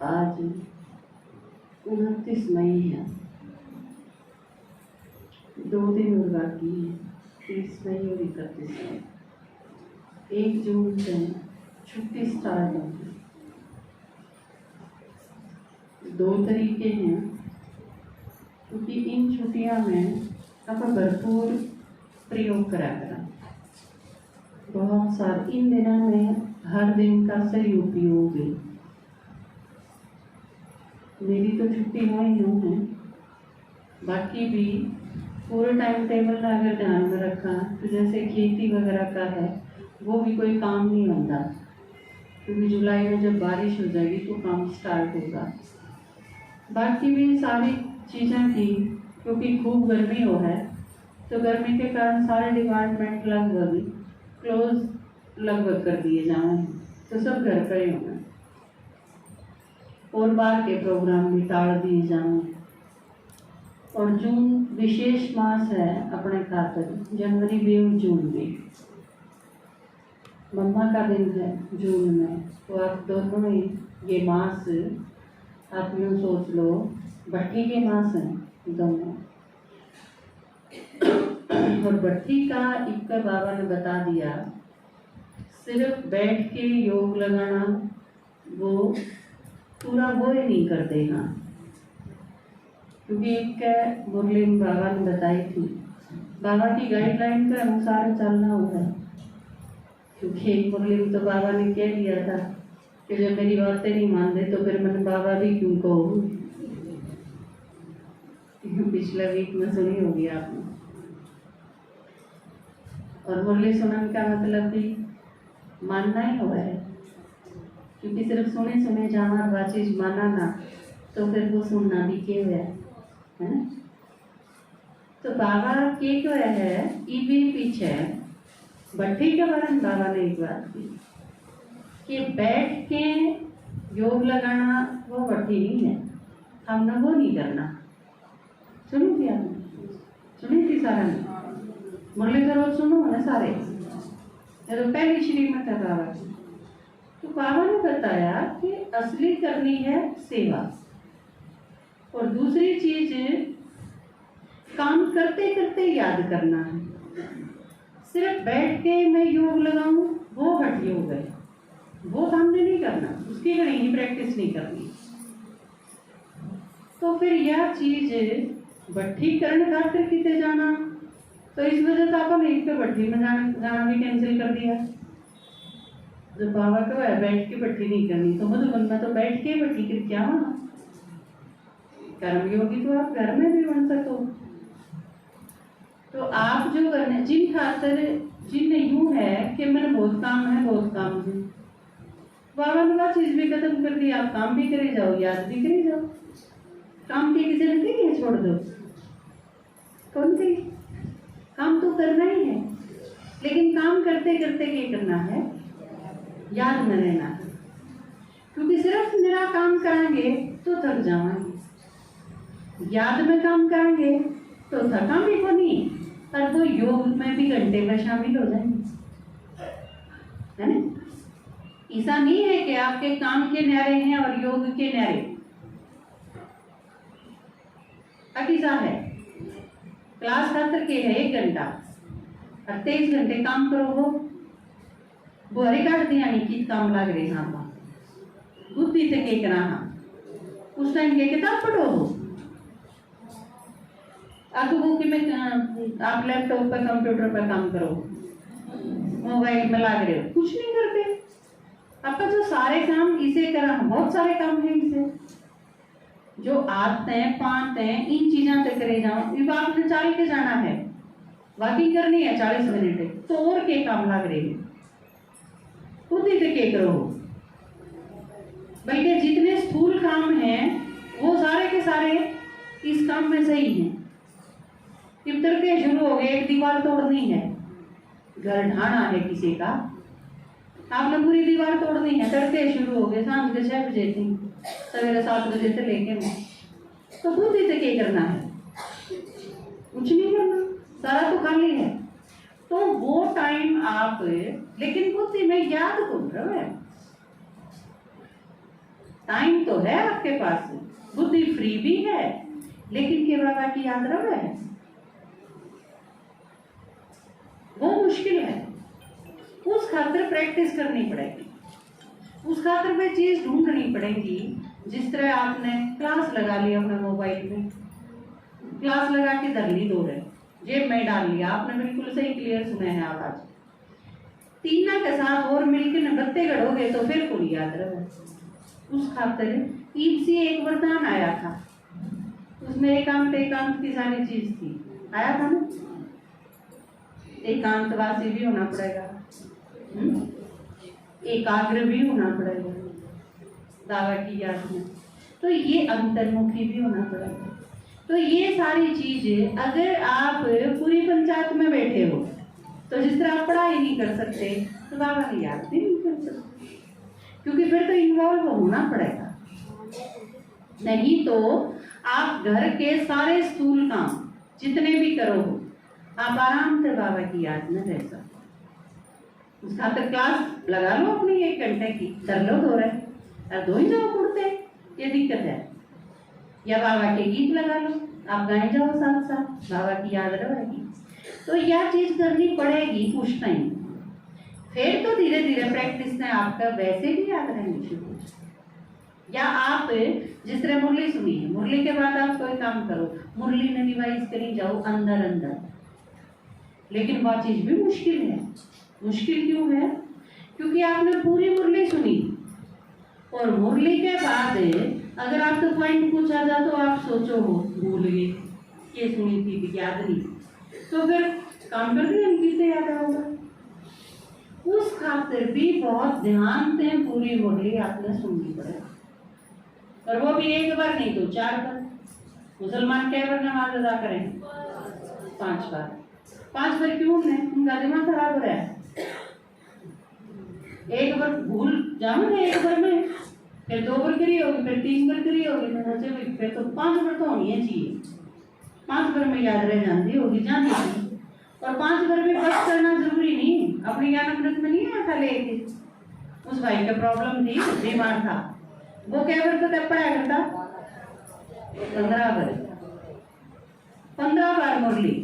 आज 29 मई है, 2 दिन और बाकी है। 30 मई और 31 मई, 1 जून से छुट्टी स्टार्ट होगी। 2 तरीके हैं, क्योंकि इन छुट्टियों में आप भरपूर प्रयोग करा करा। बहुत सारे इन दिनों में हर दिन का सही उपयोग है। मेरी तो छुट्टी हुई है, बाकी भी पूरे टाइम टेबल अगर ध्यान में रखा तो जैसे खेती वगैरह का है वो भी कोई काम नहीं होता, क्योंकि जुलाई में जब बारिश हो जाएगी तो काम स्टार्ट होगा। बाकी भी सारी चीज़ें थी, क्योंकि खूब गर्मी हो है तो गर्मी के कारण सारे डिपार्टमेंट लगभग क्लोज लगभग कर दिए जाए, तो सब घर पर ही होना और बाहर के प्रोग्राम भी टाल दिए जाए। और जून विशेष मास है अपने खातर, जनवरी भी और जून भी मम्मा का दिन है जून में, तो आप दोनों ही ये मास आप यूँ सोच लो भट्ठी के मास हैं दोनों। और भट्ठी का इक्का बाबा ने बता दिया, सिर्फ बैठ के योग लगाना वो पूरा वो ही नहीं कर देगा, क्योंकि एक मुरली बाबा ने बताई थी, बाबा की गाइडलाइन के अनुसार चलना होगा। क्योंकि एक मुरली में तो बाबा ने कह दिया था कि जब मेरी बातें नहीं मानते तो फिर मैंने बाबा भी क्यों कहूँ। पिछला वीक में सुनी होगी आपने। और मुरली सुनने का मतलब भी मानना ही हुआ है, क्योंकि सिर्फ सुने सुने जाना वह चीज़ माना ना तो फिर वो सुनना भी क्यों है ना। तो बाबा के क्यों है ये भी पीछे भट्ठी के बारे में बाबा ने एक बात की कि बैठ के योग लगाना वो भट्ठी नहीं है, हमने वो नहीं करना। सुनी थी आपने? सुनी थी सारा ने? मुरली तो रोज सुनो ना सारे, तो पहली श्रीमत है बाबा की। तो बाबा ने बताया कि असली करनी है सेवा, और दूसरी चीज काम करते करते याद करना है। सिर्फ बैठ के मैं योग लगाऊं वो हट योग है, वो हमने नहीं करना, उसकी कहीं प्रैक्टिस नहीं करनी। तो फिर यह चीज भट्ठीकरण खातिर किते जाना, तो इस वजह से अपन एक पे भट्ठी में जाना भी कैंसिल कर दिया। जब बाबा को है बैठ के भट्ठी नहीं करनी, तो मधुबन में तो बैठ के भट्ठी कर क्या होना। कर्म योगी तो आप घर में भी बन सको। तो आप जो करने जिन खातर जिन यूं है कि मेरे बहुत काम है बहुत काम है, बाबा ने वह चीज भी खत्म कर दी। आप काम भी करे जाओ याद भी करे जाओ। काम की किसी ने कही छोड़ दो, कौन कही? काम तो करना ही है, लेकिन काम करते करते क्या करना है, याद में रहना है। क्योंकि सिर्फ मेरा काम कराएंगे तो थक जाएंगे, याद में काम कराएंगे तो थका भी को नहीं, और वो योग में भी घंटे में शामिल हो जाएंगे, है ना। ऐसा नहीं है कि आपके काम के न्यारे हैं और योग के न्यारे। अकीसा है क्लास खातर के है 1 घंटा और 23 घंटे काम करो, वो हरे काट दिया नहीं कि काम लग रहे हाँ बुद्धि से के करा हाँ उस टाइम के किताब पढ़ो हो। आपको कि मैं आप लैपटॉप पर कंप्यूटर पर काम करो, मोबाइल में लग रहे हो, कुछ नहीं करते। आपका जो सारे काम इसे करा, बहुत सारे काम है इसे जो आते हैं पाते हैं, इन चीजों तक करे जाओ। अब आपने चल के जाना है, वॉकिंग करनी है 40 मिनट, तो और के काम लग रहे हैं, खुद ही के करो। बल्कि जितने स्थूल काम हैं वो सारे के सारे इस काम में सही हैं। इधर के शुरू हो गए, एक दीवार तोड़नी है, घर ढाना है किसी का, आपने पूरी दीवार तोड़नी है, तड़के शुरू हो गए, शाम के 6 बजे थी, सवेरे 7 बजे से लेके तो बुद्धि से क्या करना है, कुछ नहीं करना, सारा तो खाली है। तो वो टाइम आप लेकिन बुद्धि में याद करो है, टाइम तो है आपके पास, बुद्धि फ्री भी है, लेकिन के बाबा की याद रहे है वो मुश्किल है। उस खातिर प्रैक्टिस करनी पड़ेगी, उस खातिर में चीज ढूंढनी पड़ेगी। जिस तरह आपने क्लास लगा ली अपने मोबाइल में, क्लास लगा के धर ली, दो जेब में डाल लिया, आपने बिल्कुल सही क्लियर सुने हैं आवाज, तीना के साथ और मिलकर नबत्ते गढ़ोगे तो फिर कुल याद रहे। उस खातिर ईद से एक वरदान आया था, उसमें एकांत की सारी चीज थी, आया था ना, एकांतवासी भी होना पड़ेगा, एकाग्र भी होना पड़ेगा बाबा की याद में, तो ये अंतर्मुखी भी होना पड़ेगा। तो ये सारी चीजें अगर आप पूरी पंचायत में बैठे हो तो जिस तरह आप पढ़ाई नहीं कर सकते तो बाबा की याद भी नहीं कर सकते, क्योंकि फिर तो इन्वॉल्व होना पड़ेगा। नहीं तो आप घर के सारे स्थूल काम जितने भी करो आप आराम से बाबा की याद में रह सकते। उस खातिर क्लास लगा लो अपनी 1 घंटे की, कर लो, दो रहे दो ही जाओ पढ़ते, ये दिक्कत है। या बाबा के गीत लगा लो, आप गाए जाओ साथ साथ, बाबा की याद रहेगी। तो यह चीज करनी पड़ेगी कुछ टाइम, फिर तो धीरे धीरे प्रैक्टिस में आपका वैसे भी याद रहनी शुरू। या आप जिस तरह मुरली सुनी है, मुरली के बाद आप कोई काम करो, मुरली ने रिवाइज करी जाओ अंदर अंदर, लेकिन वह चीज भी मुश्किल है। मुश्किल क्यों है? क्योंकि आपने पूरी मुरली सुनी और मुरली के बाद अगर आपको पॉइंट पूछा जाए तो आप सोचो हो भूल गए, ये सुनी थी याद नहीं, तो फिर काम करके उनकी से याद होगा। उस खातिर भी बहुत ध्यान से पूरी मुरली आपने सुननी पड़ेगी, और वो भी 1 बार नहीं तो 4 बार। मुसलमान क्या बार नमाज अदा करें? 5 बार। 5 बार क्यों नहीं? उनका दिमाग खराब हो रहा है। 1 बार भूल जाओ ना, 1 बार में फिर 2 बार करी होगी, फिर 3 बार करी होगी, फिर तो 5 बार तो होनी है चाहिए। 5 बार में याद रह जाती होगी जानी थी। और 5 बार में बस करना जरूरी नहीं, अपनी ज्ञान अमृत में नहीं आता लेके। उस भाई का प्रॉब्लम थी, बीमार था, वो क्या बार तो पढ़ाया करता 15 बार। 15 बार मुरली,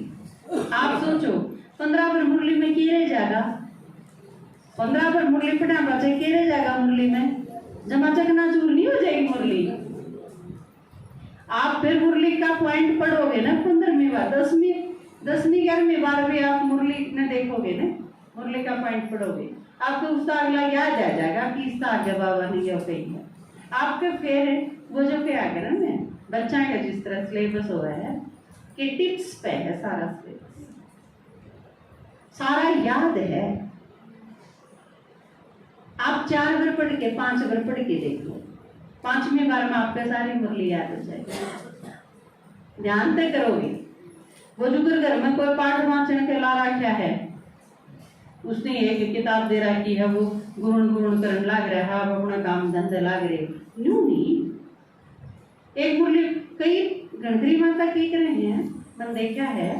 आप सोचो 15 बार मुरली में क्या रह जाएगा? 15 बार मुरली पढ़ा बचे क्या रह जाएगा मुरली में? जमा चकनाचूर नहीं हो जाएगी मुरली। आप फिर मुरली का पॉइंट पढ़ोगे ना 15वीं बार, 10वीं 11वीं बार भी आप मुरली ने देखोगे ना, मुरली का पॉइंट पढ़ोगे, आपको उसका अगला याद आ जाएगा कि इसका आगे बाबा ने यह कही है। आपके फिर वो जो क्या करें ना, बच्चा का जिस तरह सिलेबस हो रहा है कि टिप्स पे है सारा सिलेबस, सारा याद है। आप 4 बार पढ़ के 5 बार पढ़ के देख लो, 5वीं बार में आपका सारी मुरली याद हो जाएगी। ध्यान से करोगे। वो जो घर में कोई पाठ वाचन के ला रखा है, उसने एक किताब दे रखी है, वो गुण करने लग रहा है, अपना काम धंधे लग रहे, यूं नहीं। एक मुरली कई गणतरी माता की कर रहे हैं, मैंने देखा है,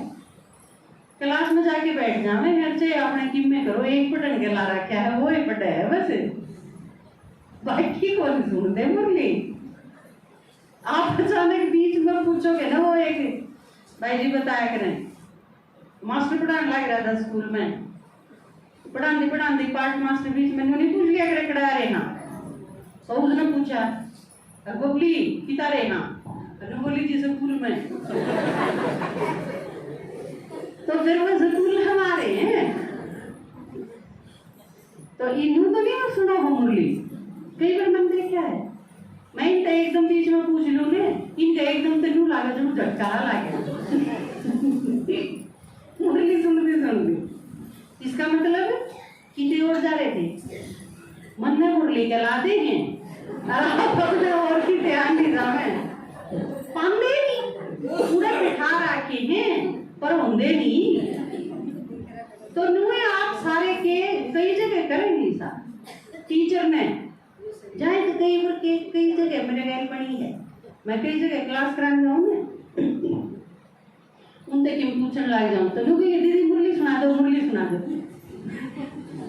क्लास में जाके बैठ जावे, हर से अपने किम में करो, एक पढ़न के ला रखा है, वो ही पढ़ा है बस, बाकी कौन सुनते मुरली। आप अचानक बीच में पूछोगे ना, वो एक भाई जी बताया करें, मास्टर पढ़ाने लग रहा था स्कूल में, पढ़ाती पाठ मास्टर बीच में नहीं पूछ लिया करे कड़ा रहे ना, तो उसने पूछा गोबली किता रहे ना, बोली जी स्कूल में। तो फिर वो स्कूल हमारे हैं, तो इन्हों तो नहीं सुना हो मुरली। कई बार मैंने देखा है, मैं इनका एकदम बीच में पूछ लूँ ने, इनका एकदम से नू लागे जो झटका लागे मुरली सुन इसका मतलब कितने और जा रहे थे, मन में मुरली चलाते हैं और की ध्यान नहीं जावे, पांदे नहीं पूरा बिठा रखे हैं पर होंगे नहीं। तो नुए आप सारे के कई जगह करेंगे सा टीचर ने जाए तो कई जगह मेरे गैल पड़ी है, मैं कई जगह क्लास कराने जाऊँ ना, उनसे क्यों पूछने लग जाऊँ तो लोग दीदी मुरली सुना दो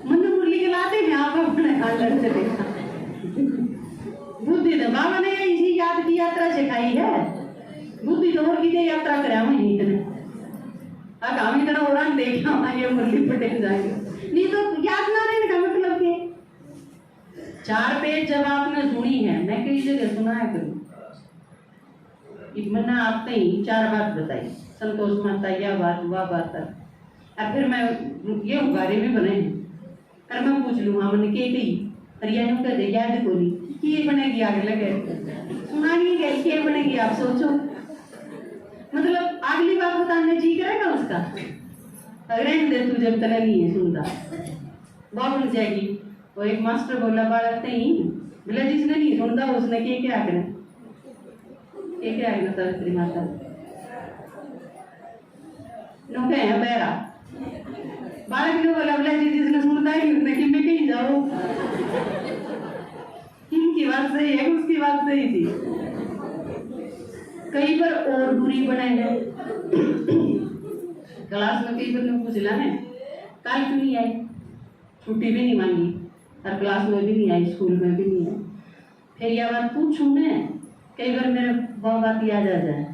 मन मुरली के लाते हैं आप अपने अंदर से देखा बुद्धि तो लेके हमारे मुरली पटेल जाएंगे, नहीं तो याद ना रहने का मतलब के 4 पेज जब आपने सुनी है, मैं कई जगह सुनाया करूँ, मैंने आपने ही 4 बात बताई, संतोष माता यह बात वह बात है, और फिर मैं ये उगारे भी बने हैं, और मैं पूछ लूँ हाँ मैंने के कही हरियाणा का दे याद बोली कि ये बनेगी, आगे लगे सुना नहीं गई कि ये बनेगी, आप सोचो मतलब अगली बात बताने जी करेगा उसका, अगर दे तू जब तक नहीं है सुनता बहुत बन जाएगी। वो एक मास्टर बोला बालक नहीं बोला जिसने नहीं सुनता उसने क्या करें, क्या आएगा सावित्री माता नो क्या है बैरा बालक ने बोला बोला जी जिसने सुनता है उसने कि मैं कहीं जाऊँ, इनकी बात सही है उसकी बात सही थी, कई बार और दूरी बनाए है क्लास में कई बार ने पूछ ला है कल क्यों नहीं आई, छुट्टी भी नहीं मांगी और क्लास में भी नहीं आई, स्कूल में भी नहीं आई, फिर यह बात पूछूं मैं, कई बार मेरे बहुत बात याद आ जाए,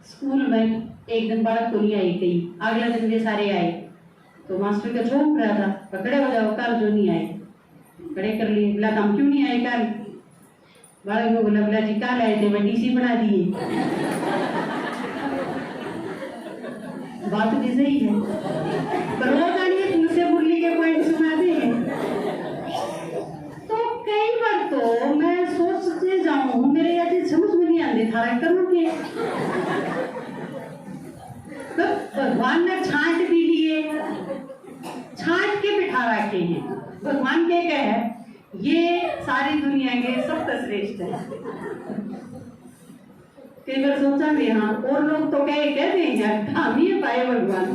स्कूल में एक दिन बालक को नहीं आई कई, अगले दिन ये सारे आए तो मास्टर का झोंक रहा था पकड़े हो जाओ कल जो नहीं आए, खड़े कर लिए, बोला हम क्यों नहीं आए कल, बालक को बोला बोला जी कल आए थे मैं डीसी बना दिए, बात भी सही है पर वो जानिए तुमसे मुरली के पॉइंट सुनाते हैं, तो कई बार तो मैं सोचते जाऊं मेरे याद समझ में नहीं आते थारा करूं के, तो भगवान ने छांट भी लिए, छांट के बिठा रखे हैं, भगवान के कहे ये सारी दुनिया के सबसे श्रेष्ठ है, कई बार सोचा भी हाँ और लोग तो कहते हैं हम ही पाए भगवान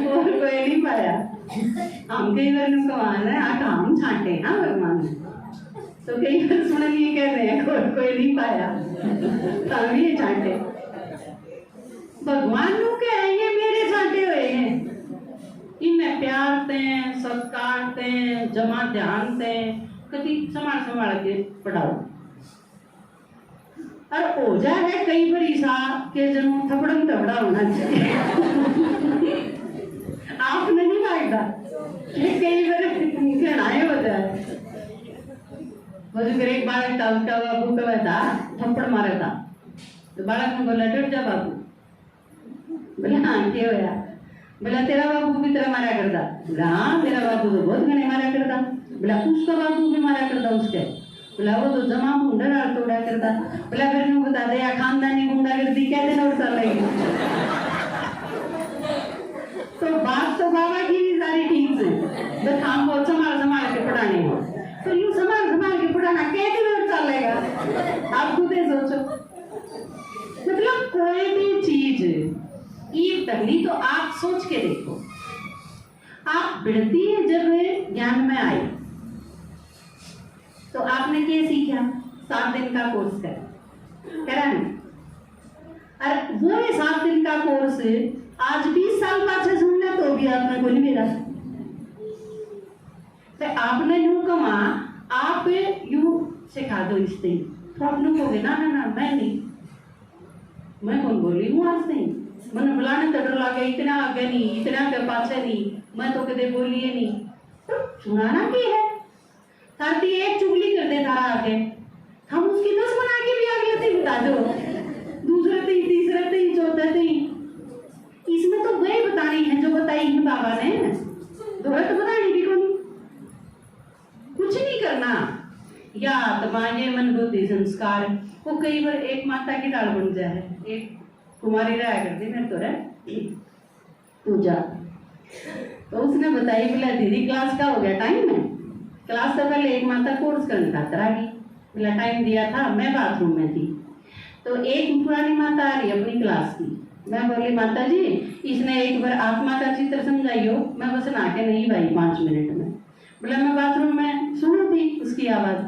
और कोई नहीं पाया, हम कई बार कमान है हम छांटे हाँ भगवान, तो कई बार सुन लिए कहते हैं कोई नहीं पाया हम ही छांटे, भगवान नु के ये मेरे छांटे हुए हैं, इनमें प्यार ते सत्कार ते जमा ध्यान ते कभी संभाल के पढ़ाओ, और हो जाए कई बार ईसा के जन्म थपड़म थपड़ा होना चाहिए आपने नहीं मांगता ये कई बार घनाए हो जाए, वो जो एक बालक था उसका बाबू का था थप्पड़ मारा था, तो बालक ने बोला डर जा बाबू, बोला हाँ क्या होया, बोला तेरा बाबू भी तरह मारा करता, बोला हाँ तेरा बाबू तो बहुत घने मारा करता, बोला उसका बाबू भी मारा करता उसके, बोला वो तो जमा मुंडा डाल तोड़ा करता, बोला फिर यूं बता दे या खानदानी गुंडा करती कहते ना उड़ता लगी, तो बात तो बाबा की भी सारी ठीक है, बस हमको संभाल के पढ़ाने हो, तो यूं संभाल के पढ़ाना कैसे ना चलेगा, आप खुद ही सोचो, मतलब कोई भी चीज ईद तकनी तो आप सोच के देखो, आप बढ़ती है जब ज्ञान में आई तो आपने क्या सीखा, 7 दिन का कोर्स करा ना, और वो 7 दिन का कोर्स आज 20 साल बाद से सुनना तो भी आपने को नहीं मिला, तो आपने यूं कमा आप यूं सिखा दो इस दिन, तो आपने कहोगे ना मैं नहीं, मैं कौन बोली हूँ आज नहीं, मैंने बुलाने तो डर लगे इतना आगे नहीं इतना के पाछे नहीं, मैं तो कदे बोली है नहीं, तो सुनाना की है ताकि एक चुगली कर दे थारा आगे, हम उसकी 10 बना के भी आगे से बता दो, दूसरे थे तीसरे थे चौथे थे, इसमें तो वही बतानी है जो बताई है बाबा ने, दोहरा तो बतानी भी कौन, कुछ नहीं करना, या तुम्हारे मन बुद्धि संस्कार, वो कई बार एक माता की डाल बन जाए, एक कुमारी रहा करती मैं तो रहे पूजा, तो उसने बताई बोला दीदी क्लास का हो गया टाइम है, क्लास से पहले एक माता कोर्स करने खातर आ गई, बोला टाइम दिया था मैं बाथरूम में थी, तो एक पुरानी माता आ रही अपनी क्लास की, मैं बोली माता जी इसने एक बार आत्मा का चित्र समझाइयो, मैं बस नहा के नहीं भाई 5 मिनट में, बोला मैं बाथरूम में सुनी थी उसकी आवाज,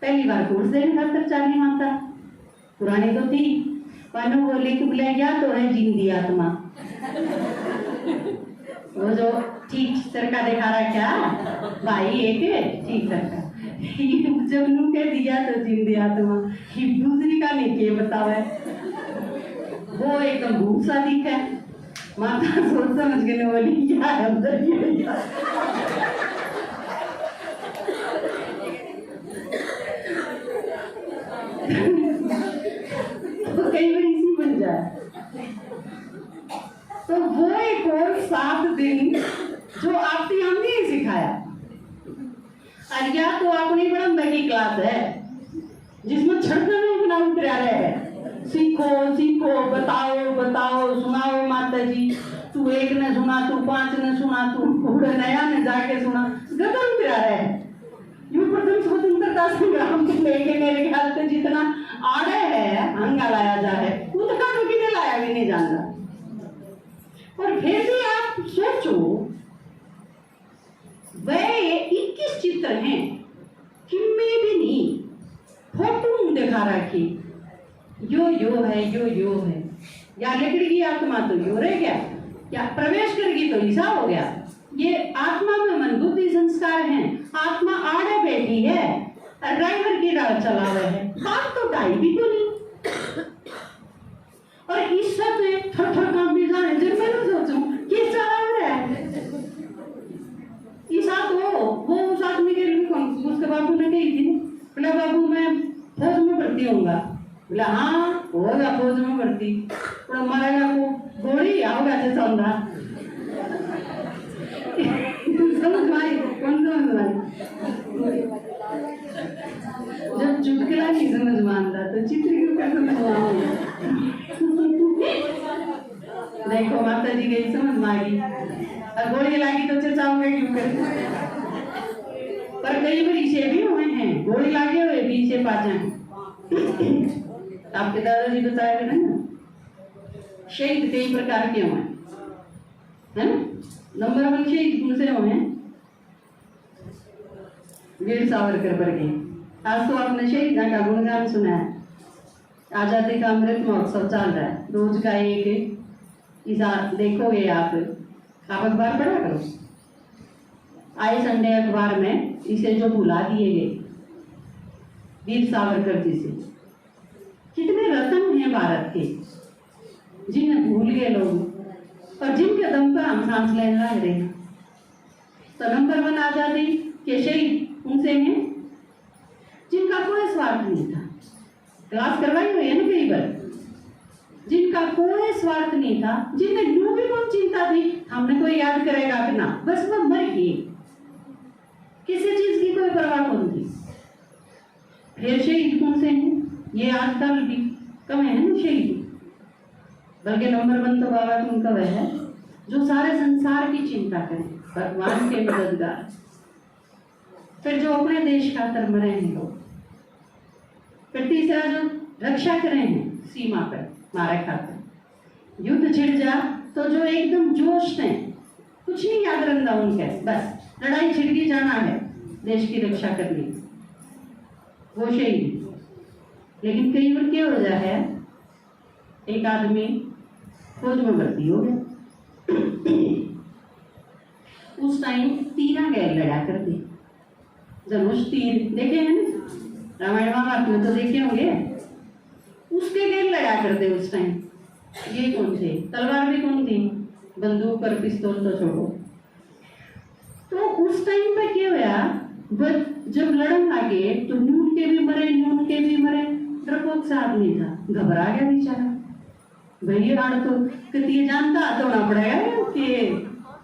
पहली बार कोर्स देने खातर चाली माता, पुरानी तो थी, पानो बोली कि बोला या तो है जिंदी आत्मा, वो जो ठीक सरका दिखा रहा क्या भाई एक ठीक सरका जब नू कह दिया तो जिंदी आत्मा, दूसरी का नहीं के बतावे, वो एकदम भूसा दिखा है। माता सोच समझ के नहीं बोली क्या है उधर की भैया। तो कई बार इसी बन जाए। तो वो एक और 7 दिन जो आपकी हमने ही सिखाया। और या तो अपनी बड़ा की क्लास है जिसमें छड़का में अपना उतरा रहे है, सीखो सीखो, बताओ बताओ, सुनाओ माता जी, तू एक ने सुना, तू 5 ने सुना, तू पूरे नया ने जाके सुना, गदर उतरा रहे है। यूं प्रथम स्वतंत्रता संग्राम के लेके मेरे ख्याल से जितना आड़े है हंगा लाया जा है उतना तो किने लाया भी नहीं जानता। और फिर भी आप सोचो वह 21 चित्र हैं, किम्मे भी नहीं, फोटो दिखा रखी, यो है, यो है, या लकड़ी की आत्मा तो यो रह गया, या प्रवेश करेगी तो ऐसा हो गया। ये आत्मा में मन बुद्धि संस्कार हैं, आत्मा आड़े बैठी है, ड्राइवर की राह चला रहे है, बात तो ढाई भी तो नहीं। और इस सब में थर काम भी जाने जब मैं सोचूं किस चला रहा है इस साथ वो उस आदमी के लिए कौन, उसके बाबू ने कही थी, बोला बाबू मैं फौज में भर्ती होऊंगा। बोला हाँ होगा फौज में भर्ती, बोला मरेगा को गोली आओगा से समझा। समझ मारी कौन समझ मारी, जब चुटकुला नहीं समझ मानता तो चित्र क्यों क्या समझ मानूंगा। देखो माता जी गई समझ मारी और गोली लागी तो चचाऊंगा क्यों कर। पर कई बार इसे भी हुए हैं, गोली लागे हुए भी इसे पाचा है। आपके दादाजी बताए थे ना, शहीद कई प्रकार के हुए है ना। नंबर 1 शहीद कौन से हुए हैं? वीर सावरकर पर के। आज तो आपने शहीद का गुणगान सुना है, आजादी का अमृत महोत्सव चल रहा है, रोज का एक देखोगे आप अखबार पढ़ा करो, आए संडे अखबार में इसे जो भुला दिए गए वीर सावरकर जी से, कितने रत्न हैं भारत के जिन्हें भूल गए लोग और जिनके दम पर हम सांस लेने लग रहे हैं। तो नंबर 1 आजादी के शहीद उनसे हैं जिनका कोई स्वार्थ नहीं था। क्लास करवाई हुई है ना कई बार, जिनका कोई स्वार्थ नहीं था, जिन्हें यूं भी कौन चिंता थी हमने कोई याद करेगा कि ना, बस वो मर गए, किसी चीज की कोई परवाह कौन थी। फिर शहीद कौन से हैं? ये आजकल भी कम है ना शहीद, बल्कि नंबर 1 तो बाबा की उनका वह है जो सारे संसार की चिंता करें, भगवान के मददगार, फिर जो अपने देश खातर मरे हैं लोग, फिर तीसरा जो रक्षा करें हैं सीमा पर मारे खातर, युद्ध छिड़ जा तो जो एकदम जोश में कुछ नहीं याद रखता उनके, बस लड़ाई छिड़की जाना है देश की रक्षा करनी, वो शहीद। लेकिन कई बार क्या हो जाए है, एक आदमी फौज में भर्ती हो गया, उस टाइम 3 गैर लड़ा करते, धनुष तीर देखे हैं ना रामायण महाभारत में तो देखे होंगे, उसके गैर लड़ा करते उस टाइम। ये कौन थे? तलवार भी कौन थी, बंदूक और पिस्तौल तो छोड़ो। तो उस टाइम पे क्या हुआ, जब लड़न लगे तो नून के भी मरे, नून के भी मरे, डरपोक सा आदमी था, घबरा गया बेचारा, भैया आड़ तो कितनी जानता तो ना पड़ेगा कि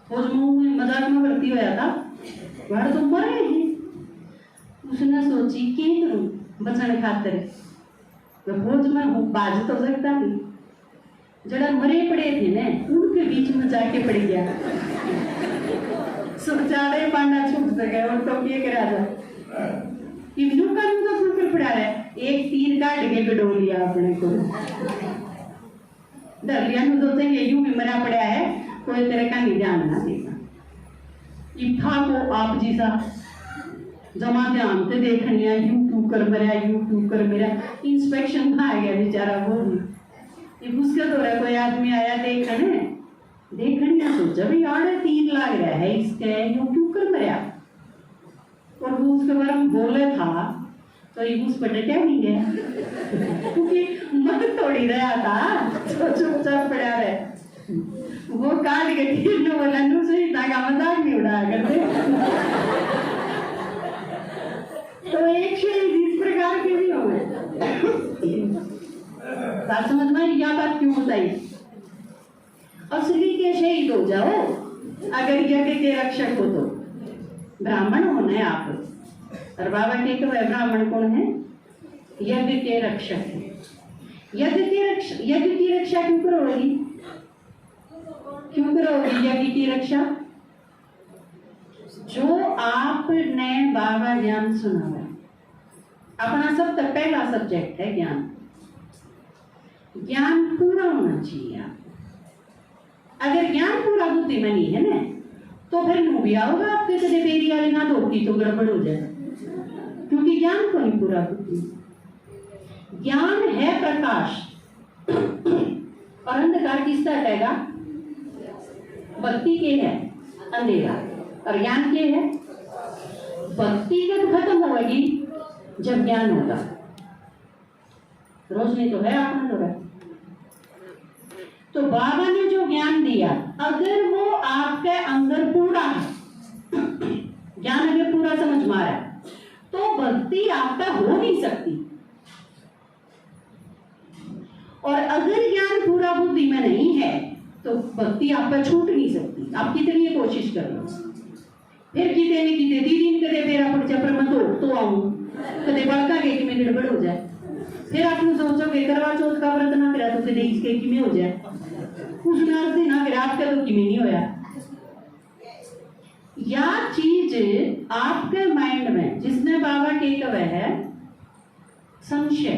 फौज में मजाक में भर्ती होया था, वहां तो मरे ही। उसने सोची क्या करूं बचने खातिर, तो फौज में बाज तो सकता नहीं, जरा मरे पड़े थे ने उनके बीच में जाके पड़ गया, सुचारे पांडा छूट सके और तो ये करा था इब्नू का तो फुकर पड़ा है, एक तीर काट के बिडो लिया अपने को, डर लिया तो सोचेंगे यूं भी मरा पड़ा है, कोई तेरे का नहीं ध्यान ना देगा। इब्था को आप जी सा जमा ध्यान से देखनिया, यूट्यूब कर मेरा, यूट्यूब कर मेरा, इंस्पेक्शन था गया बेचारा वो भी। ये उसके दौरा कोई आदमी आया देखने सोचा भी यार तीर लाग रहा है इसके, यूट्यूब कर मेरा, और वो उसके बारे में बोले था तो ये उस पर डटा नहीं गया क्योंकि मन थोड़ी रहा था, तो चुपचाप पड़ा रहे। वो काट के तीर बोला नू सही धागा मजाक नहीं उड़ाया करते। तो एक शहीद इस प्रकार के भी हो गए। बात समझ में यह बात क्यों बताई? असली के शहीद हो जाओ अगर यज्ञ के रक्षक हो तो। ब्राह्मण होना है आप, और बाबा के ब्राह्मण कौन है? यज्ञ के रक्षक है। यज्ञ की रक्षा क्यों करोगी? क्यों करोगी यज्ञ की रक्षा? जो आपने बाबा ज्ञान सुना है, अपना सब तक पहला सब्जेक्ट है ज्ञान। ज्ञान पूरा होना चाहिए आप। अगर ज्ञान पूरा बुद्धि में नहीं है ना, तो फिर नू भी आओगा आपके कदे बेरी वाले ना धोती तो गड़बड़ हो जाए, क्योंकि ज्ञान को नहीं पूरा बुद्धि। ज्ञान है प्रकाश, और अंधकार किसका हटेगा? भक्ति के है अंधेरा, और ज्ञान के है भक्ति। जब खत्म होगी जब ज्ञान होगा। रोशनी तो है आपने तो है। तो बाबा ने जो ज्ञान दिया, अगर वो आपके अंदर पूरा है, ज्ञान अगर पूरा समझ में आ रहा है, तो भक्ति आपका हो नहीं सकती। और अगर ज्ञान पूरा बुद्धि में नहीं है तो भक्ति आपका छूट नहीं सकती। आप कितनी कोशिश कर लो, फिर कितने ने कितने दिन करे मेरा परिचय पर मत तो आऊं कदे बड़का के कि मैं गड़बड़ हो जाए। फिर आप सोचोगे करवा चौथ का व्रत ना करा तो फिर इसके कि में हो जाए, उस नाथ ना करा आपका तो कि में नहीं होया। या चीज आपके माइंड में, जिसने बाबा के कहा है संशय,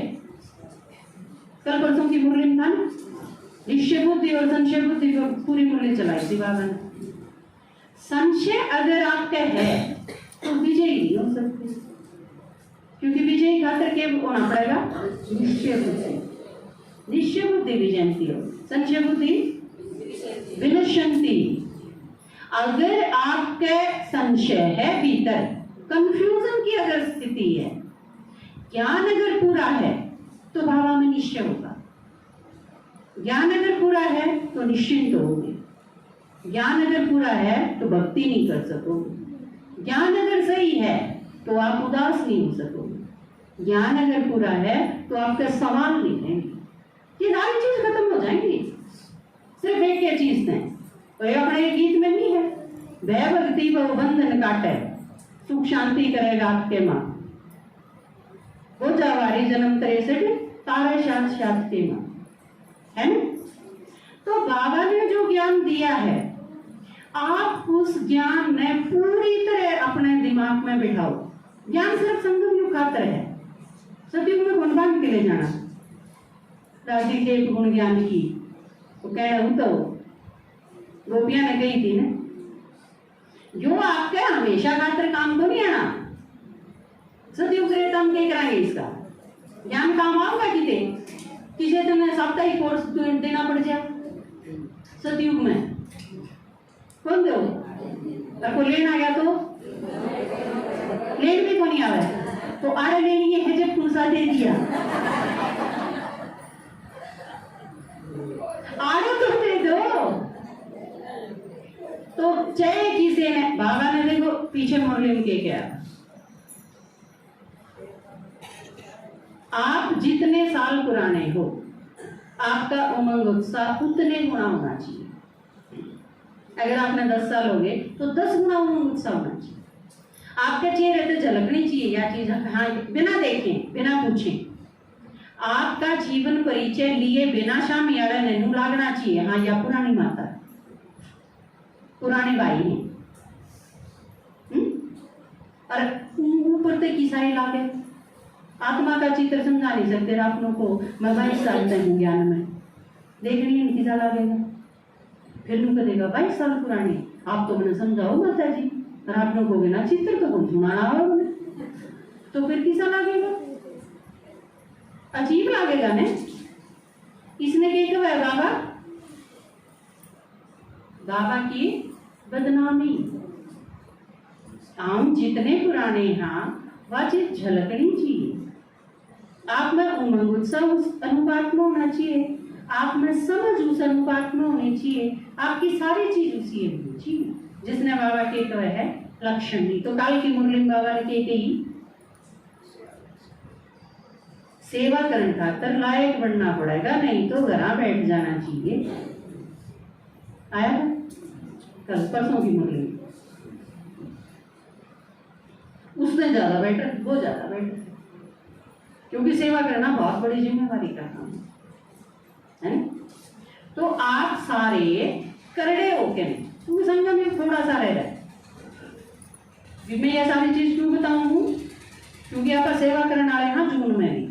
कल परसों की मुरली में था ना, निश्चय बुद्धि और संशय बुद्धि को पूरी मुरली चलाई थी बाबा ने। संशय अगर आपका है तो विजय नहीं हो सकती, क्योंकि विजय खातर के होना पड़ेगा निश्चय बुद्धि। निश्चय बुद्धि विजयंती हो, संशय बुद्धि विनश्यंती। अगर आपके संशय है भीतर, कंफ्यूजन की अगर स्थिति है, ज्ञान अगर पूरा है तो बाबा में निश्चय होगा। ज्ञान अगर पूरा है तो निश्चिंत होगे। ज्ञान अगर पूरा है तो भक्ति नहीं कर सकोगे। ज्ञान अगर सही है तो आप उदास नहीं हो सकोगे। ज्ञान अगर पूरा है तो आपके सवाल नहीं रहेंगे। ये सारी चीज खत्म हो जाएंगी। सिर्फ एक क्या चीज है, तो अपने गीत में नहीं है, वह भक्ति वो बंधन काटे, सुख शांति करेगा आपके माँ। वो जावारी जन्म 63 तारे शांत शांत के माँ, है ना। तो बाबा ने जो ज्ञान दिया है, आप उस ज्ञान ने पूरी तरह अपने दिमाग में बिठाओ। ज्ञान सिर्फ संगम युग खातर है, सतयुग में गुणगान के लिए जाना। राजी के गुण ज्ञान की तो कह रहा हूं, तो गोपियां ने कही थी ना, जो आपके हमेशा खातर काम तो नहीं आना। सतयुग त्रेता हम क्या कराएंगे इसका ज्ञान काम आऊंगा किसे तुम्हें साप्ताहिक कोर्स देना पड़ जाए। सतयुग में कौन दो, को लेन आ गया तो लेन भी को नहीं आवे, तो आड़े लेनी है जब पुरुषा दे दिया आड़े तो दे दो। तो चाहे किसी ने, बाबा ने देखो पीछे मुरली में क्या, आप जितने साल पुराने हो, आपका उमंग उत्साह उतने गुना होना चाहिए। अगर आपने 10 साल हो गए तो 10 गुना उमंग उत्साह होना चाहिए। आपके चेहरे पे झलकनी चाहिए या चीज, हाँ, बिना देखें बिना पूछें। आपका जीवन परिचय लिए बिना शामी आड़ा नैनू लागना चाहिए, हाँ या पुरानी माता पुरानी बाई है। और ऊपर तक की सारी लागे आत्मा का चित्र समझा नहीं सकते अपनों को। मैं 22 साल तक हूँ ज्ञान में, देखनी है किसा लगेगा। फिर नू करेगा 22 साल पुरानी, आप तो मैंने समझाओ माता जी, और आप लोग कहोगे ना चित्र तो कौन सुनाना हो मैंने, तो फिर किसा लगेगा, अजीब लगेगा ने। इसने क्या कहा है बाबा, बाबा की बदनामी। हम जितने पुराने हैं वह चीज झलकनी चाहिए। आप में उमंग उत्साह उस अनुपात में होना चाहिए, आप में समझ उस अनुपात में होनी चाहिए, आपकी सारी चीज उसी होनी चाहिए जिसने बाबा के तो है लक्षण दी। तो काल की मुरली में बाबा ने कही सेवा करने खातर लायक बनना पड़ेगा, नहीं तो घर बैठ जाना चाहिए। आया था कल परसों की मुरली, उसने ज्यादा बेटर, वो ज्यादा बेटर, क्योंकि सेवा करना बहुत बड़ी जिम्मेवारी का काम है। तो आप सारे करड़े होके क्योंकि संगम में थोड़ा सा रह रहा है। मैं ये सारी चीज क्यों बताऊं? क्योंकि आप सेवा करने वाले हाँ जून में भी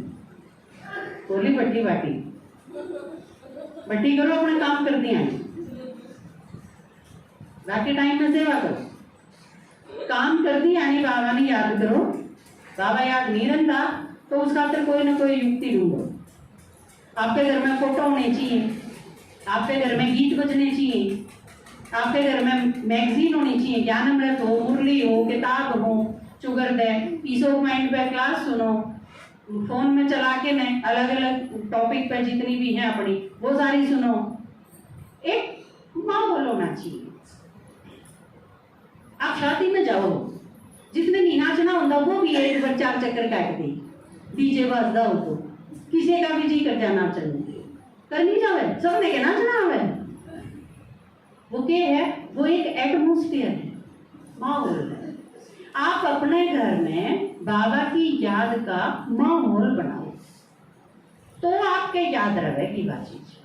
बोली बट्टी बाटी बट्टी करो, अपने काम कर दिया बाकी टाइम में सेवा करो, काम कर दिया नहीं बाबा ने याद करो। बाबा याद नहीं रहता तो उस खातिर कोई ना कोई युक्ति ढूंढो। आपके घर में फोटो होने चाहिए, आपके घर में गीत बजने चाहिए, आपके घर में मैगजीन होनी चाहिए, ज्ञानामृत हो, मुरली हो, किताब हो, शुगर दे, पीस ऑफ माइंड पे क्लास सुनो, फोन में चला के न अलग अलग टॉपिक पे जितनी भी है अपनी वो सारी सुनो। एक माहौल होना चाहिए। आप शादी में जाओ, जितने नहीं नाचना होता वो भी एक बार 4 चक्कर काट दे, डीजे बजदा हो तो किसी का भी जी कर जाना चलने कर नहीं जावे, सबने के नाचना आवे। वो क्या है? वो एक एटमोस्फियर है, माहौल है। आप अपने घर में बाबा की याद का माहौल बनाओ तो आपके याद रहेगी बात चीज।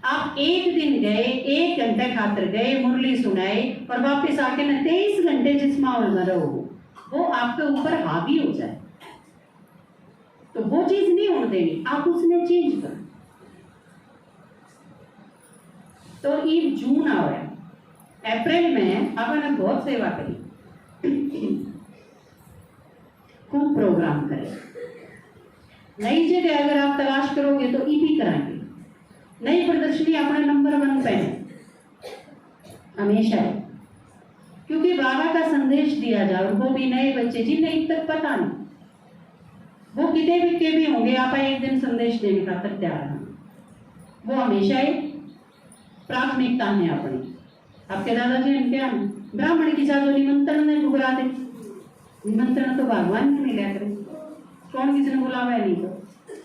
आप एक दिन गए, 1 घंटे खातिर गए, मुरली सुनाए और वापस आके न 23 घंटे जिस माहौल में रहो वो आपके ऊपर हावी हो जाए, तो वो चीज नहीं होने देनी, आप उसने चेंज करो। तो ये जून आवे, अप्रैल में आपने बहुत सेवा करी, खूब प्रोग्राम करें। नई जगह अगर आप तलाश करोगे तो ई भी कराएंगे। नई प्रदर्शनी अपने नंबर 1 पे है हमेशा है, क्योंकि बाबा का संदेश दिया जाए, वो भी नए बच्चे जिन्हें अब तक पता नहीं, वो कितने भी के भी होंगे, आप एक दिन संदेश देने का तक तैयार हैं। वो हमेशा एक प्राथमिकता है अपनी। आपके दादाजी इनके ब्राह्मण की साथ निमंत्रण नहीं ठुकरा दे, निमंत्रण तो भगवान ने मिला करे, कौन किसी ने बुलावा है नहीं तो,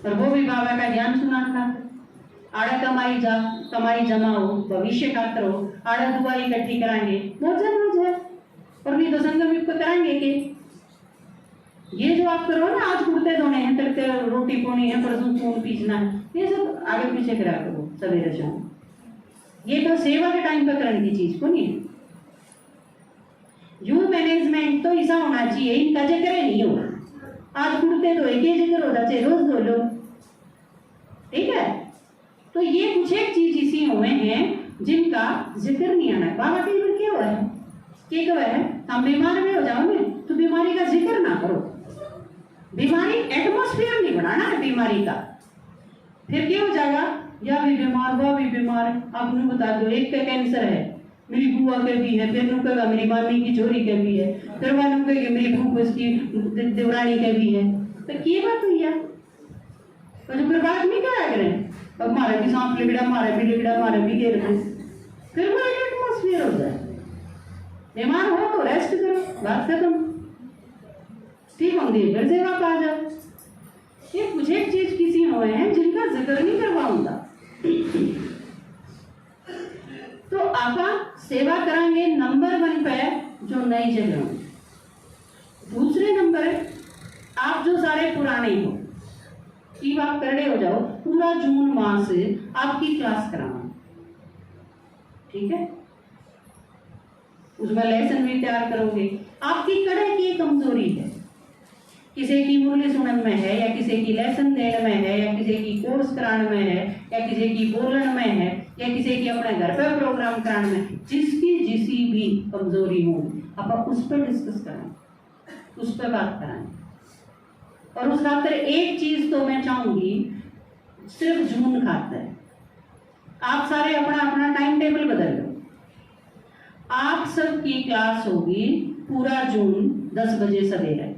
और वो भी बाबा का ज्ञान सुनाना था। आड़ा कमाई जमा हो, भविष्य खातर हो, आड़ा दुआ इकट्ठी कराएंगे, मौज है, और नहीं तो संगम युक्त कराएंगे कि ये जो आप करो ना, आज कुर्ते धोने हैं, तड़के रोटी पोनी है, परसों खून पीसना है, ये सब आगे पीछे करा करो सवेरे शाम। ये तो सेवा के टाइम पर करने की चीज को नहीं है। यू मैनेजमेंट तो ऐसा होना चाहिए, इनका जिक्र नहीं होगा। आज कुर्ते धोए के जिक्र होना चाहिए, रोज धो लो, ठीक है। तो ये कुछ एक चीज इसी हुए हैं जिनका जिक्र नहीं आना। बाबा के लिए क्या हुआ है, क्या हुआ है? हम बीमार भी हो जाओगे तो बीमारी का जिक्र ना करो। बीमारी एटमोस्फियर नहीं बनाना है बीमारी का, फिर क्या हो जाएगा? या भी बीमार, वह भी बीमार। आपने बता दो, एक का कैंसर है, मेरी बुआ के भी है, फिर नुकेगा मेरी मामी की छोरी के भी है, फिर वह नुकेगी मेरी फूफस की देवरानी के भी है। तो क्या बात हुई यार? तो जो बर्बाद नहीं क्या करें, अब हमारे भी सांप लिगड़ा, हमारे भी लिगड़ा, हमारे भी घेर दे, फिर वो एक एटमोस्फियर हो जाए। बीमार हो तो रेस्ट करो, बात खत्म, ठीक होंगे फिर सेवा आ जाए। ये कुछ एक चीज किसी हुए हैं जिनका जिक्र नहीं करवाऊंगा। तो आप सेवा कराएंगे नंबर 1 पे जो नई जगह हो। दूसरे नंबर आप जो सारे पुराने हो, कि आप करने हो जाओ, पूरा जून माह से आपकी क्लास कराना, ठीक है। उसमें लेसन भी तैयार करोगे। आपकी कड़े की कमजोरी है, किसी की मुरली सुनन में है, या किसी की लेसन देने में है, या किसी की कोर्स कराने में है, या किसी की बोलने में है, या किसी की अपने घर पे प्रोग्राम कराने में, जिसकी जिसी भी कमजोरी हो आप उस पर डिस्कस कराएं, उस पर बात कराएं। और उस खातिर एक चीज तो मैं चाहूंगी, सिर्फ जून खातिर आप सारे अपना अपना टाइम टेबल बदल लो। आप सबकी क्लास होगी पूरा जून 10 बजे सवेरे।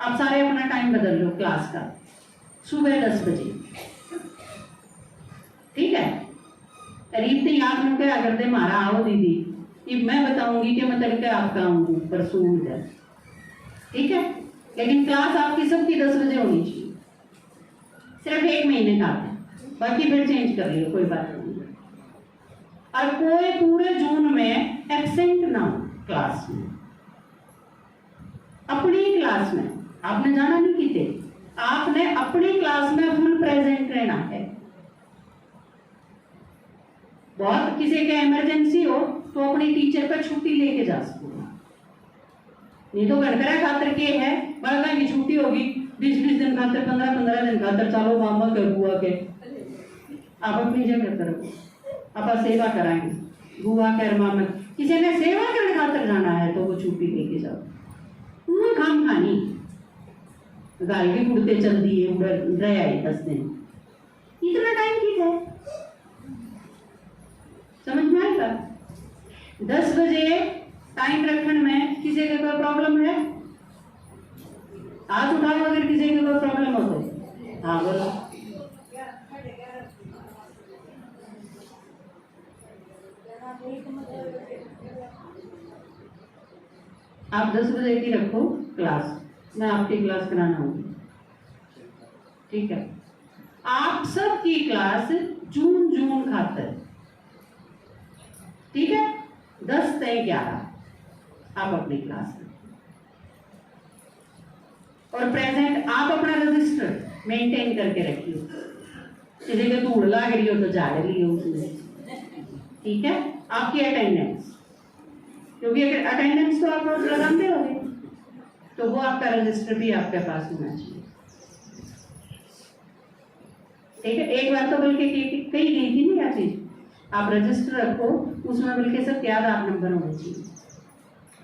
आप सारे अपना टाइम बदल लो क्लास का, सुबह 10 बजे, ठीक है। रीत याद न क्या कर दे मारा आओ दीदी, ये मैं बताऊंगी कि मतलब क्या आपका आऊंगी परसों इधर, ठीक है। लेकिन क्लास आपकी सबकी 10 बजे होनी चाहिए, सिर्फ 1 महीने का, बाकी फिर चेंज कर लियो, कोई बात नहीं। और कोई पूरे जून में एब्सेंट ना हो क्लास में, अपनी क्लास में आपने जाना नहीं किते, आपने अपनी क्लास में फुल प्रेजेंट रहना है। बहुत किसी के इमरजेंसी हो तो अपनी टीचर पर छुट्टी लेके जा सको, नहीं तो घटकरा खातर के है बड़ा की छुट्टी होगी 20-20 दिन खातर, 15-15 दिन खातर, चलो मामा के बुआ के, आप अपनी जगह करो, आप सेवा कराएंगे बुआ के मामा, किसी ने सेवा करने खातर जाना है तो वो छुट्टी लेके जाओ, उन्हें खाम खानी गाय के उड़ते चल दिए उड़ रहे आए 10 दिन, इतना टाइम ठीक है, समझ में आएगा। 10 बजे टाइम रखने में किसी के कोई प्रॉब्लम है, हाथ उठाओ अगर किसी के कोई प्रॉब्लम हो तो, हाँ बोलो। आप 10 बजे की रखो क्लास, मैं आपकी क्लास कराना होगी, ठीक है। आप सबकी क्लास जून खातर, ठीक है, 10 से 11 आप अपनी क्लास में, और प्रेजेंट आप अपना रजिस्टर मेंटेन करके रखिए, किसी के धूल लाग रही हो तो झाड़ लियो उसमें, ठीक है। आपकी अटेंडेंस, क्योंकि अगर अटेंडेंस तो आप रोज लगाते होंगे तो वो आपका रजिस्टर भी आपके पास होना चाहिए, ठीक है। एक बार तो बल्कि कही गई थी नहीं क्या चीज, आप रजिस्टर रखो, उसमें बल्कि सब क्या आधार नंबर होने चाहिए,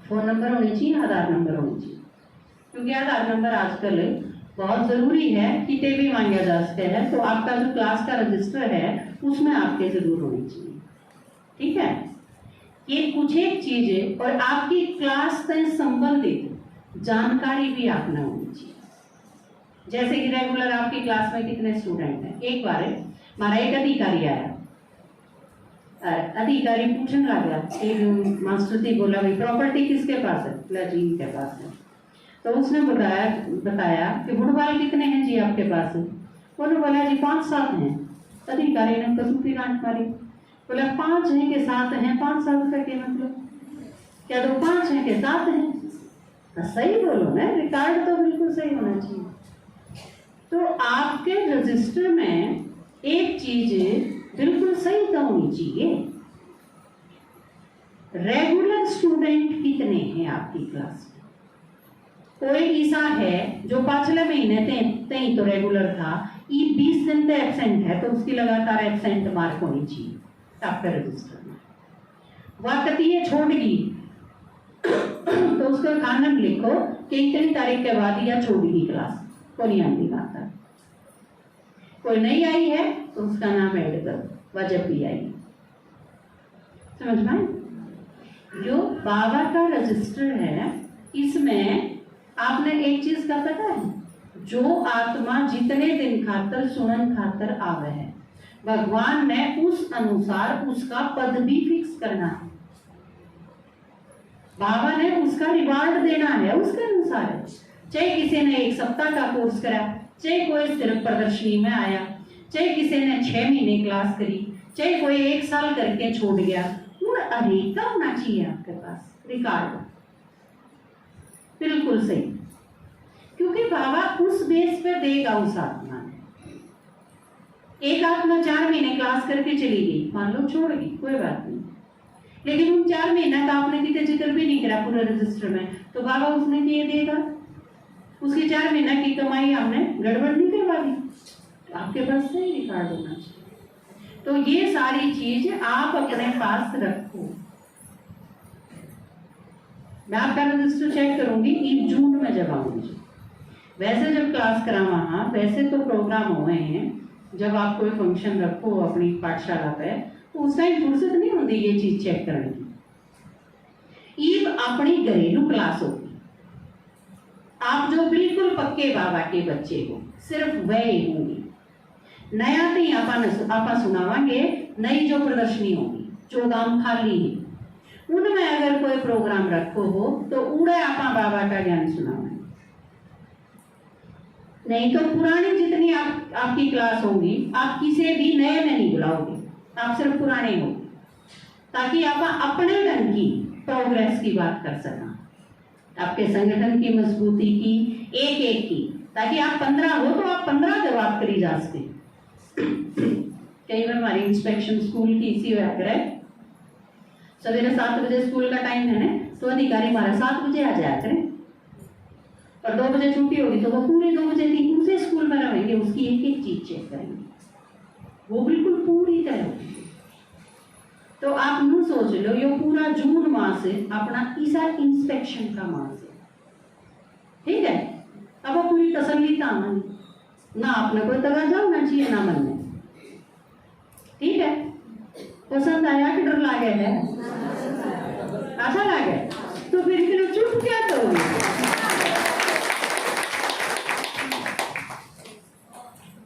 फोन नंबर होने चाहिए, आधार नंबर होने चाहिए, क्योंकि आधार नंबर आजकल बहुत जरूरी है, किते भी मांगा जा सकते हैं, तो आपका जो क्लास का रजिस्टर है उसमें आपके जरूर होनी चाहिए, ठीक है। ये कुछ एक चीजें, और आपकी क्लास से संबंधित जानकारी भी आपने होनी चाहिए, जैसे कि रेगुलर आपकी क्लास में कितने स्टूडेंट हैं। एक बार हमारा एक अधिकारी आया, अधिकारी पूछने लगा, एक मास्टर जी बोला भाई प्रॉपर्टी किसके पास है, बोला जी इनके पास है। तो उसने बताया कि फुटबॉल कितने हैं जी आपके पास, उन्होंने बोला जी 5-7 हैं। अधिकारी ने कसूती डांट मारी, बोला 5 हैं के 7 हैं, 5-7 रुपए के मतलब क्या, तो 5 हैं के 7 हैं, तो सही बोलो ना, रिकॉर्ड तो बिल्कुल सही होना चाहिए। तो आपके रजिस्टर में एक चीज बिल्कुल सही तो होनी चाहिए, रेगुलर स्टूडेंट कितने हैं आपकी क्लास में। कोई ऐसा है जो पिछले महीने तई तो रेगुलर था, ये 20 दिन तो एब्सेंट है, तो उसकी लगातार एब्सेंट मार्क होनी चाहिए आपके रजिस्टर में। वक्त ये छोड़ गई तो उसका खानन लिखो कि इतनी तारीख के बाद या छोड़ गई क्लास, को नहीं आती आता, कोई नहीं आई है तो उसका नाम ऐड करो, वजह भी आई, समझ में। जो बाबा का रजिस्टर है इसमें आपने एक चीज का पता है, जो आत्मा जितने दिन खातर सुनन खातर आवे है, भगवान ने उस अनुसार उसका पद भी फिक्स करना है, बाबा ने उसका रिवार्ड देना है उसके अनुसार है। चाहे किसी ने 1 सप्ताह का कोर्स करा, चाहे कोई सिर्फ प्रदर्शनी में आया, चाहे किसी ने 6 महीने क्लास करी, चाहे कोई 1 साल करके छोड़ गया, अनेक का होना चाहिए आपके पास रिकॉर्ड, बिल्कुल सही, क्योंकि बाबा उस बेस पे देगा उस आत्मा ने। एक आत्मा 4 महीने क्लास करके चली गई, मान लो छोड़ गई, कोई बात नहीं, लेकिन उन 4 महीना का आपने कितने जिक्र भी नहीं करा पूरे रजिस्टर में, तो बाबा उसने ये देगा, उसकी 4 महीना की कमाई हमने गड़बड़ नहीं करवा दी, आपके पास सही रिकॉर्ड होना चाहिए। तो ये सारी चीज आप अपने पास रखो। मैं आपका रजिस्टर चेक करूंगी इन जून में जब आऊंगी, वैसे जब क्लास करावा, वैसे तो प्रोग्राम हुए हैं, जब आप कोई फंक्शन रखो अपनी पाठशाला पे, तो उस टाइम फुर्सत नहीं होती ये चीज चेक करने की। ईब अपनी घरेलू क्लास होगी, आप जो बिल्कुल पक्के बाबा के बच्चे हो सिर्फ वह ही होंगे। नया तो आपा सुनावांगे, नई जो प्रदर्शनी होगी जो दाम खाली है उनमें अगर कोई प्रोग्राम रखो हो तो उड़े आपा बाबा का ज्ञान सुनावांगे। नहीं तो पुरानी जितनी आपकी क्लास होगी आप किसी भी नए में नहीं बुलाओगे, आप सिर्फ पुराने हो, ताकि आप अपने ढंग की प्रोग्रेस की बात कर सका, आपके संगठन की मजबूती की, एक एक की, ताकि आप 15 हो तो आप 15 जवाब करी जा सके। कई बार हमारी इंस्पेक्शन स्कूल की इसी होया करे, सवेरे 7 बजे स्कूल का टाइम है ना, तो अधिकारी हमारा 7 बजे आ जाया करें और 2 बजे छुट्टी होगी तो वो पूरे 2 बजे तक उसे स्कूल में रहेंगे, उसकी एक एक चीज चेक करेंगे, वो बिल्कुल पूरी तरह होगी। तो आप यूं सोच लो ये पूरा जून मास अपना ईसा इंस्पेक्शन का मास है, ठीक है। अब वो पूरी तसल्ली तामन ना आपने कोई तगाजा होना चाहिए ना मन में, ठीक है। पसंद आया कि डर लागे है, अच्छा लागे तो फिर